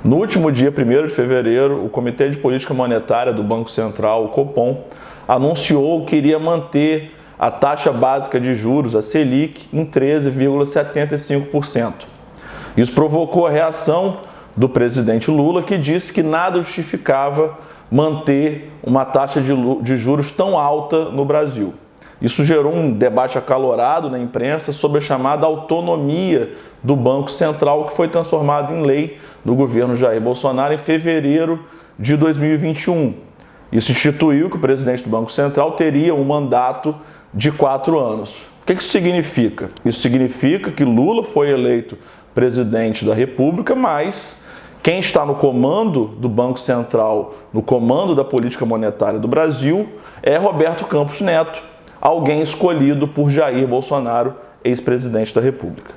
No último dia 1º de fevereiro, o Comitê de Política Monetária do Banco Central, o Copom, anunciou que iria manter a taxa básica de juros, a Selic, em 13,75%. Isso provocou a reação do presidente Lula, que disse que nada justificava manter uma taxa de juros tão alta no Brasil. Isso gerou um debate acalorado na imprensa sobre a chamada autonomia do Banco Central, que foi transformada em lei do governo Jair Bolsonaro em fevereiro de 2021. Isso instituiu que o presidente do Banco Central teria um mandato de 4 anos. O que isso significa? Isso significa que Lula foi eleito presidente da República, mas quem está no comando do Banco Central, no comando da política monetária do Brasil, é Roberto Campos Neto, alguém escolhido por Jair Bolsonaro, ex-presidente da República.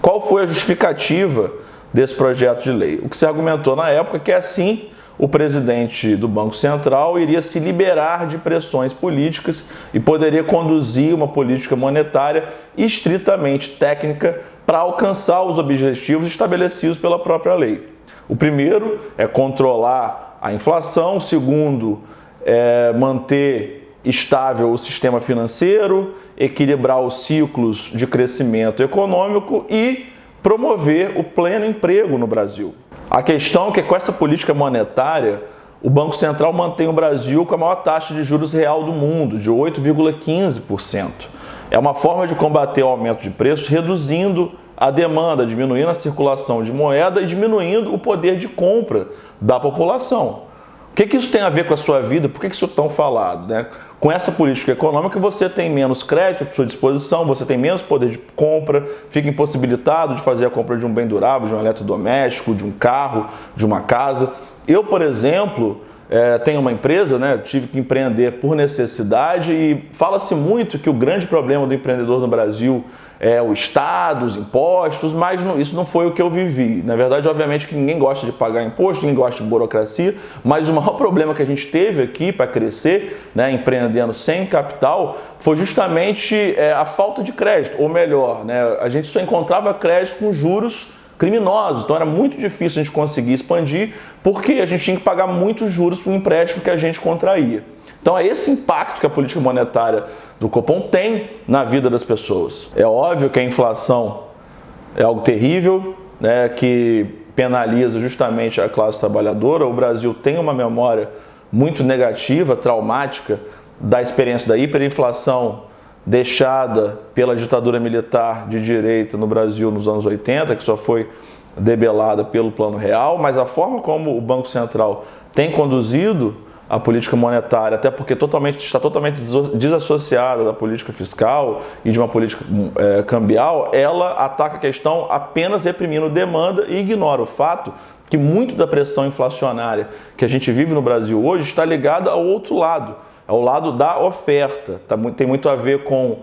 Qual foi a justificativa desse projeto de lei? O que se argumentou na época é que assim o presidente do Banco Central iria se liberar de pressões políticas e poderia conduzir uma política monetária estritamente técnica para alcançar os objetivos estabelecidos pela própria lei. O primeiro é controlar a inflação, o segundo é manter estável o sistema financeiro, equilibrar os ciclos de crescimento econômico e promover o pleno emprego no Brasil. A questão é que com essa política monetária, o Banco Central mantém o Brasil com a maior taxa de juros real do mundo, de 8,15%. É uma forma de combater o aumento de preços, reduzindo a demanda, diminuindo a circulação de moeda e diminuindo o poder de compra da população. O que isso tem a ver com a sua vida? Por que isso é tão falado, né? Com essa política econômica, você tem menos crédito à sua disposição, você tem menos poder de compra, fica impossibilitado de fazer a compra de um bem durável, de um eletrodoméstico, de um carro, de uma casa. Eu, por exemplo, tenho uma empresa, né? Tive que empreender por necessidade e fala-se muito que o grande problema do empreendedor no Brasil é o Estado, os impostos, mas isso não foi o que eu vivi. Na verdade, obviamente que ninguém gosta de pagar imposto, ninguém gosta de burocracia, mas o maior problema que a gente teve aqui para crescer, né, empreendendo sem capital, foi justamente a falta de crédito, ou melhor, né, a gente só encontrava crédito com juros criminosos, então era muito difícil a gente conseguir expandir, porque a gente tinha que pagar muitos juros para o empréstimo que a gente contraía. Então é esse impacto que a política monetária do Copom tem na vida das pessoas. É óbvio que a inflação é algo terrível, né, que penaliza justamente a classe trabalhadora. O Brasil tem uma memória muito negativa, traumática, da experiência da hiperinflação deixada pela ditadura militar de direita no Brasil nos anos 80, que só foi debelada pelo Plano Real, mas a forma como o Banco Central tem conduzido a política monetária, até porque está totalmente desassociada da política fiscal e de uma política cambial, ela ataca a questão apenas reprimindo demanda e ignora o fato que muito da pressão inflacionária que a gente vive no Brasil hoje está ligada ao outro lado, ao lado da oferta. Tem muito a ver com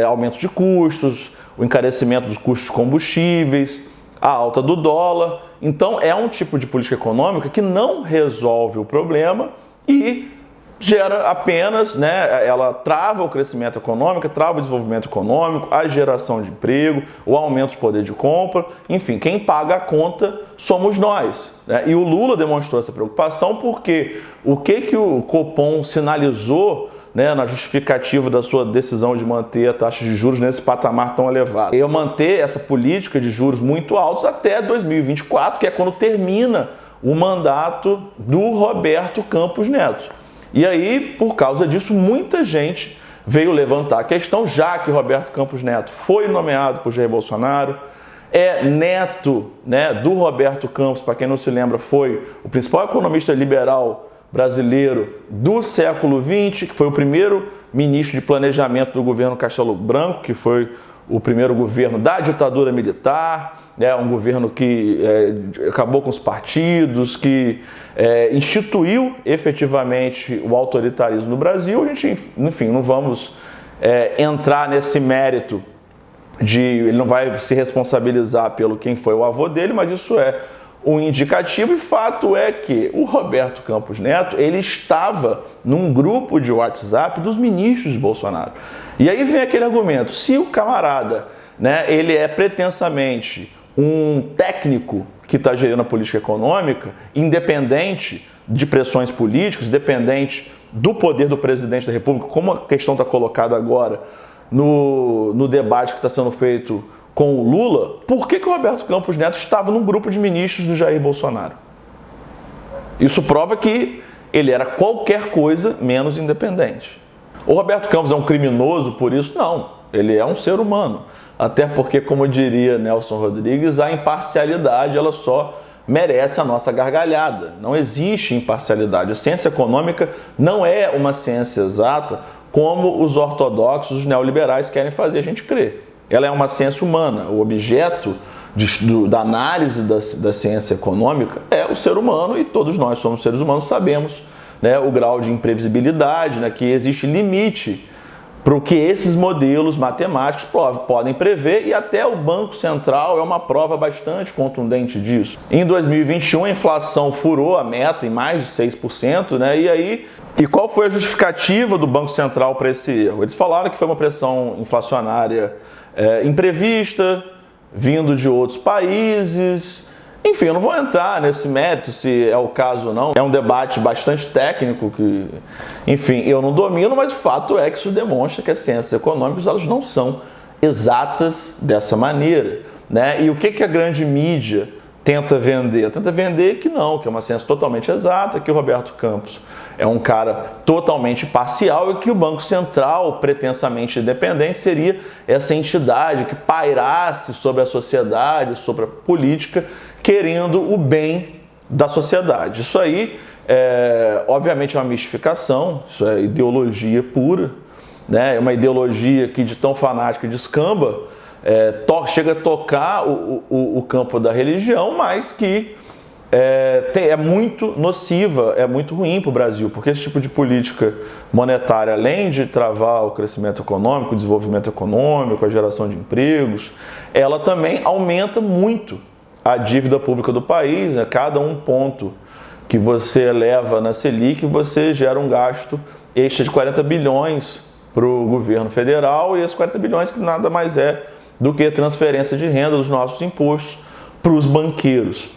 aumento de custos, o encarecimento dos custos de combustíveis, a alta do dólar. Então é um tipo de política econômica que não resolve o problema e gera apenas, né, ela trava o crescimento econômico, trava o desenvolvimento econômico, a geração de emprego, o aumento de poder de compra, enfim, quem paga a conta somos nós, né? E o Lula demonstrou essa preocupação porque o que o Copom sinalizou, né, na justificativa da sua decisão de manter a taxa de juros nesse patamar tão elevado? É manter essa política de juros muito altos até 2024, que é quando termina o mandato do Roberto Campos Neto. E aí, por causa disso, muita gente veio levantar a questão, já que Roberto Campos Neto foi nomeado por Jair Bolsonaro, é neto, né, do Roberto Campos, para quem não se lembra, foi o principal economista liberal brasileiro do século XX, que foi o primeiro ministro de planejamento do governo Castelo Branco, que foi o primeiro governo da ditadura militar, um governo que acabou com os partidos, que instituiu efetivamente o autoritarismo no Brasil. A gente, enfim, não vamos entrar nesse mérito ele não vai se responsabilizar pelo quem foi o avô dele, mas isso é um indicativo, e fato é que o Roberto Campos Neto, ele estava num grupo de WhatsApp dos ministros de Bolsonaro. E aí vem aquele argumento, se o camarada, né, ele é pretensamente um técnico que está gerindo a política econômica, independente de pressões políticas, independente do poder do presidente da República, como a questão está colocada agora no debate que está sendo feito com o Lula, por que o Roberto Campos Neto estava num grupo de ministros do Jair Bolsonaro? Isso prova que ele era qualquer coisa menos independente. O Roberto Campos é um criminoso por isso? Não, ele é um ser humano. Até porque, como diria Nelson Rodrigues, a imparcialidade ela só merece a nossa gargalhada. Não existe imparcialidade. A ciência econômica não é uma ciência exata como os ortodoxos, os neoliberais querem fazer a gente crer. Ela é uma ciência humana. O objeto da análise da ciência econômica é o ser humano e todos nós somos seres humanos, sabemos, né, o grau de imprevisibilidade, né, que existe limite para o que esses modelos matemáticos podem prever, e até o Banco Central é uma prova bastante contundente disso. Em 2021, a inflação furou a meta em mais de 6%, né? E qual foi a justificativa do Banco Central para esse erro? Eles falaram que foi uma pressão inflacionária imprevista, vindo de outros países. Enfim, eu não vou entrar nesse mérito se é o caso ou não. É um debate bastante técnico que, enfim, eu não domino, mas o fato é que isso demonstra que as ciências econômicas elas não são exatas dessa maneira, né? E o que a grande mídia tenta vender? Tenta vender que não, que é uma ciência totalmente exata, que o Roberto Campos é um cara totalmente parcial e que o Banco Central, pretensamente independente, seria essa entidade que pairasse sobre a sociedade, sobre a política, querendo o bem da sociedade. Isso aí, obviamente, é uma mistificação, isso é ideologia pura, né? É uma ideologia que de tão fanática descamba, chega a tocar o campo da religião, mas que é muito nociva, é muito ruim para o Brasil, porque esse tipo de política monetária, além de travar o crescimento econômico, o desenvolvimento econômico, a geração de empregos, ela também aumenta muito a dívida pública do país, né? Cada um ponto que você eleva na Selic, você gera um gasto extra de 40 bilhões para o governo federal, e esses 40 bilhões que nada mais é do que transferência de renda dos nossos impostos para os banqueiros.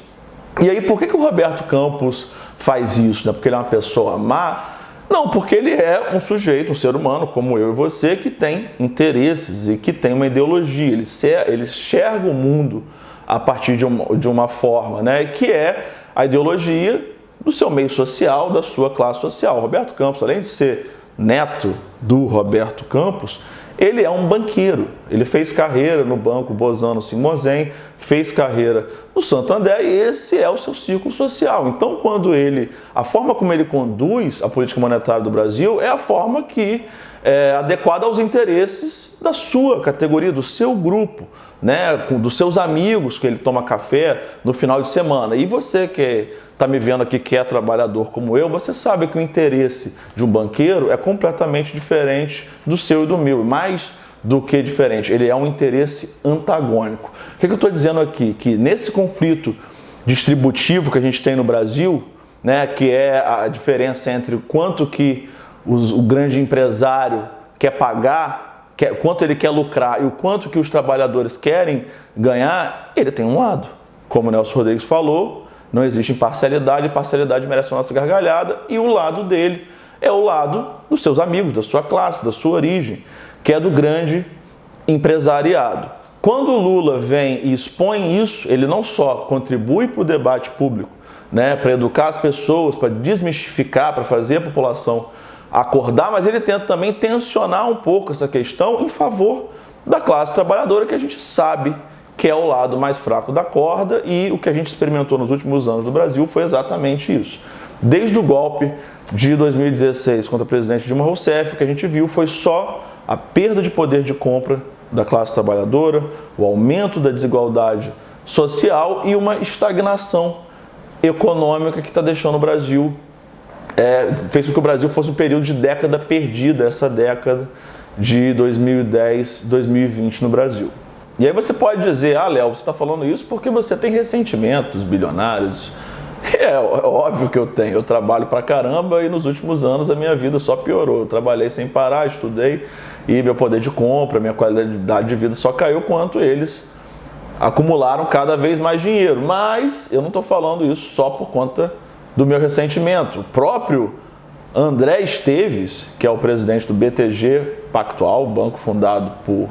E aí, por que o Roberto Campos faz isso? Né? Porque ele é uma pessoa má? Não, porque ele é um sujeito, um ser humano, como eu e você, que tem interesses e que tem uma ideologia. Ele enxerga o mundo a partir de uma forma, né? Que é a ideologia do seu meio social, da sua classe social. O Roberto Campos, além de ser neto do Roberto Campos, ele é um banqueiro. Ele fez carreira no Banco Bozano Simozen, fez carreira no Santander, e esse é o seu círculo social. Então, a forma como ele conduz a política monetária do Brasil é a forma que é adequada aos interesses da sua categoria, do seu grupo, né, dos seus amigos que ele toma café no final de semana. E você que está me vendo aqui, que é trabalhador como eu, você sabe que o interesse de um banqueiro é completamente diferente do seu e do meu, mais do que diferente, ele é um interesse antagônico. O que eu estou dizendo aqui? Que nesse conflito distributivo que a gente tem no Brasil, né, que é a diferença entre quanto que o grande empresário quer pagar, quanto ele quer lucrar e o quanto que os trabalhadores querem ganhar, ele tem um lado. Como o Nelson Rodrigues falou, não existe imparcialidade, imparcialidade merece a nossa gargalhada, e o lado dele é o lado dos seus amigos, da sua classe, da sua origem, que é do grande empresariado. Quando o Lula vem e expõe isso, ele não só contribui para o debate público, né, para educar as pessoas, para desmistificar, para fazer a população acordar, mas ele tenta também tensionar um pouco essa questão em favor da classe trabalhadora, que a gente sabe que é o lado mais fraco da corda, e o que a gente experimentou nos últimos anos no Brasil foi exatamente isso. Desde o golpe de 2016 contra o presidente Dilma Rousseff, o que a gente viu foi só a perda de poder de compra da classe trabalhadora, o aumento da desigualdade social e uma estagnação econômica que está deixando o Brasil, fez com que o Brasil fosse um período de década perdida, essa década de 2010, 2020 no Brasil. E aí você pode dizer, Léo, você está falando isso porque você tem ressentimento dos bilionários. É óbvio que eu tenho, eu trabalho pra caramba e nos últimos anos a minha vida só piorou. Eu trabalhei sem parar, estudei e meu poder de compra, minha qualidade de vida só caiu quanto eles acumularam cada vez mais dinheiro. Mas eu não estou falando isso só por conta do meu ressentimento. O próprio André Esteves, que é o presidente do BTG Pactual, banco fundado por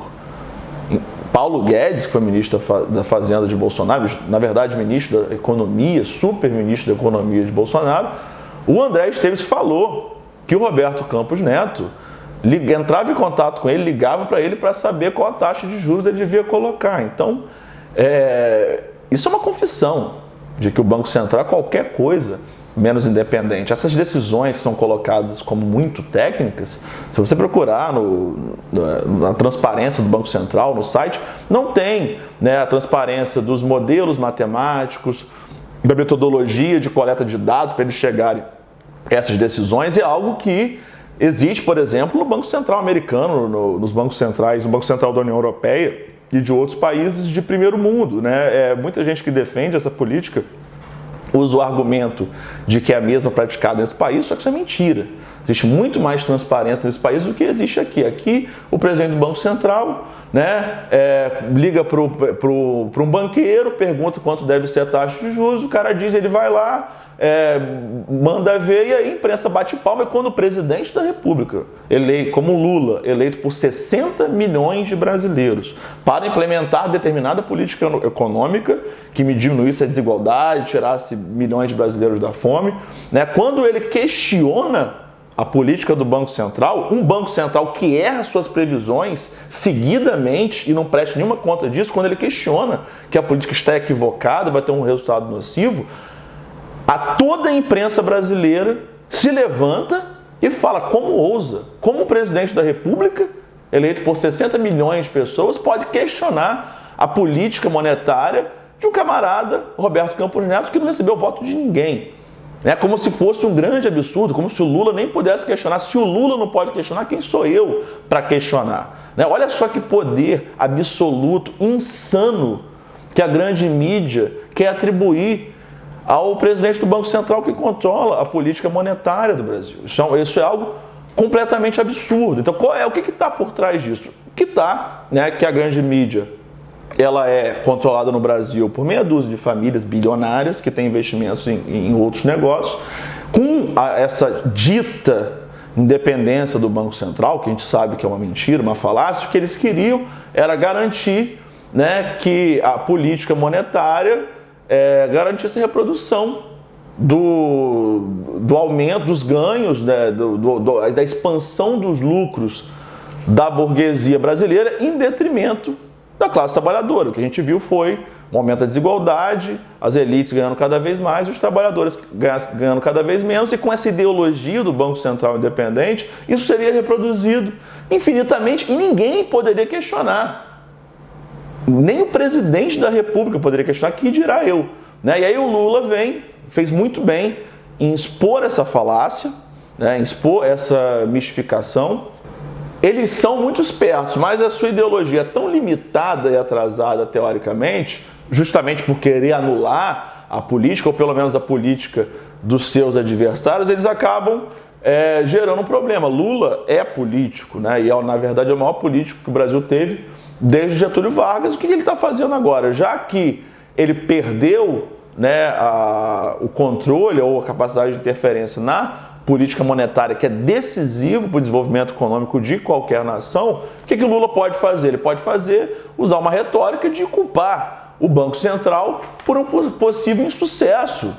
Paulo Guedes, que foi ministro da Fazenda de Bolsonaro, na verdade ministro da Economia, super ministro da Economia de Bolsonaro, o André Esteves falou que o Roberto Campos Neto entrava em contato com ele, ligava para ele para saber qual a taxa de juros ele devia colocar. Então, isso é uma confissão de que o Banco Central é qualquer coisa menos independente. Essas decisões são colocadas como muito técnicas. Se você procurar na transparência do Banco Central, no site, não tem, né, a transparência dos modelos matemáticos, da metodologia de coleta de dados para eles chegarem a essas decisões. É algo que existe, por exemplo, no Banco Central americano, nos bancos centrais, no Banco Central da União Europeia e de outros países de primeiro mundo, né? Muita gente que defende essa política usa o argumento de que é a mesma praticada nesse país, só que isso é mentira. Existe muito mais transparência nesse país do que existe aqui. Aqui, o presidente do Banco Central, né, liga para um banqueiro, pergunta quanto deve ser a taxa de juros, o cara diz, ele vai lá, manda ver, e aí a imprensa bate palma. E quando o presidente da República, como Lula, eleito por 60 milhões de brasileiros, para implementar determinada política econômica que me diminuísse a desigualdade, tirasse milhões de brasileiros da fome, né, quando ele questiona a política do Banco Central, um Banco Central que erra suas previsões seguidamente e não presta nenhuma conta disso, quando ele questiona que a política está equivocada, vai ter um resultado nocivo, toda a imprensa brasileira se levanta e fala: como ousa? Como o presidente da República, eleito por 60 milhões de pessoas, pode questionar a política monetária de um camarada, Roberto Campos Neto, que não recebeu o voto de ninguém? É como se fosse um grande absurdo, como se o Lula nem pudesse questionar. Se o Lula não pode questionar, quem sou eu para questionar? Olha só que poder absoluto, insano, que a grande mídia quer atribuir ao presidente do Banco Central, que controla a política monetária do Brasil. Isso é algo completamente absurdo. Então, o que está por trás disso? O que está, né, que a grande mídia ela é controlada no Brasil por meia dúzia de famílias bilionárias que têm investimentos em outros negócios, com essa dita independência do Banco Central, que a gente sabe que é uma mentira, uma falácia. O que eles queriam era garantir, né, que a política monetária garantisse a reprodução do aumento dos ganhos, né, da expansão dos lucros da burguesia brasileira em detrimento da classe trabalhadora. O que a gente viu foi um aumento da desigualdade, as elites ganhando cada vez mais, os trabalhadores ganhando cada vez menos, e com essa ideologia do Banco Central independente, isso seria reproduzido infinitamente e ninguém poderia questionar. Nem o presidente da República poderia questionar, que dirá eu. Né? E aí o Lula fez muito bem em expor essa falácia, né? Em expor essa mistificação. Eles são muito espertos, mas a sua ideologia é tão limitada e atrasada teoricamente, justamente por querer anular a política, ou pelo menos a política dos seus adversários, eles acabam gerando um problema. Lula é político, né? E na verdade é o maior político que o Brasil teve desde Getúlio Vargas. O que ele está fazendo agora? Já que ele perdeu, né, o controle ou a capacidade de interferência na política monetária, que é decisivo para o desenvolvimento econômico de qualquer nação, o que o Lula pode fazer? Ele pode usar uma retórica de culpar o Banco Central por um possível insucesso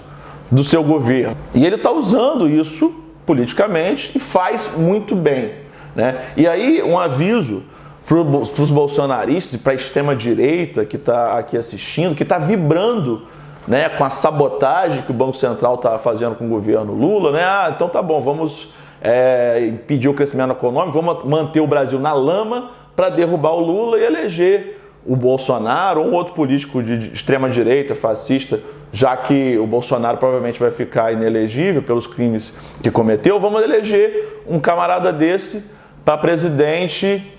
do seu governo. E ele está usando isso politicamente e faz muito bem, né? E aí um aviso para os bolsonaristas e para a extrema-direita que está aqui assistindo, que está vibrando, né, com a sabotagem que o Banco Central está fazendo com o governo Lula, né? Então tá bom, vamos impedir o crescimento econômico, vamos manter o Brasil na lama para derrubar o Lula e eleger o Bolsonaro ou um outro político de extrema-direita, fascista, já que o Bolsonaro provavelmente vai ficar inelegível pelos crimes que cometeu. Vamos eleger um camarada desse para presidente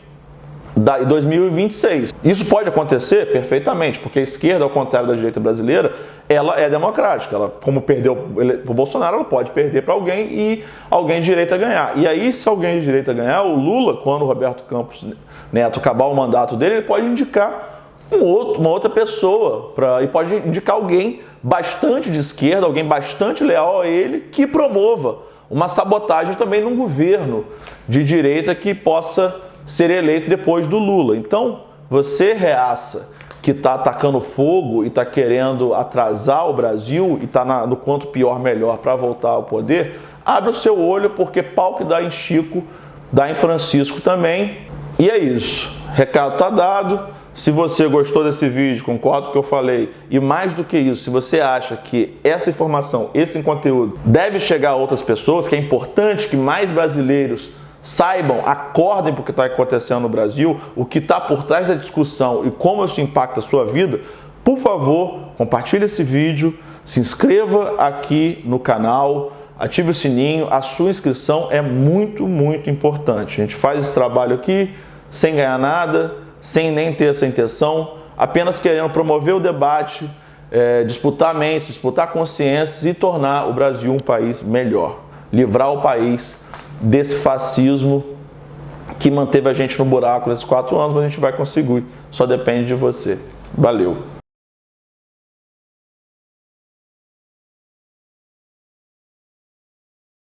em 2026. Isso pode acontecer perfeitamente, porque a esquerda, ao contrário da direita brasileira, ela é democrática. Ela, como perdeu para o Bolsonaro, ela pode perder para alguém e alguém de direita ganhar. E aí, se alguém de direita ganhar, o Lula, quando o Roberto Campos Neto acabar o mandato dele, ele pode indicar uma outra pessoa, e pode indicar alguém bastante de esquerda, alguém bastante leal a ele, que promova uma sabotagem também num governo de direita que possa ser eleito depois do Lula. Então, você, reaça, que está atacando fogo e está querendo atrasar o Brasil e está no quanto pior melhor para voltar ao poder, abre o seu olho, porque pau que dá em Chico, dá em Francisco também. E é isso. Recado está dado. Se você gostou desse vídeo, concorda com o que eu falei, e mais do que isso, se você acha que essa informação, esse conteúdo deve chegar a outras pessoas, que é importante que mais brasileiros saibam, acordem para o que está acontecendo no Brasil, o que está por trás da discussão e como isso impacta a sua vida, por favor, compartilhe esse vídeo, se inscreva aqui no canal, ative o sininho. A sua inscrição é muito, muito importante. A gente faz esse trabalho aqui sem ganhar nada, sem nem ter essa intenção, apenas querendo promover o debate, disputar mentes, disputar consciências e tornar o Brasil um país melhor. Livrar o país desse fascismo que manteve a gente no buraco nesses 4 anos, mas a gente vai conseguir. Só depende de você. Valeu!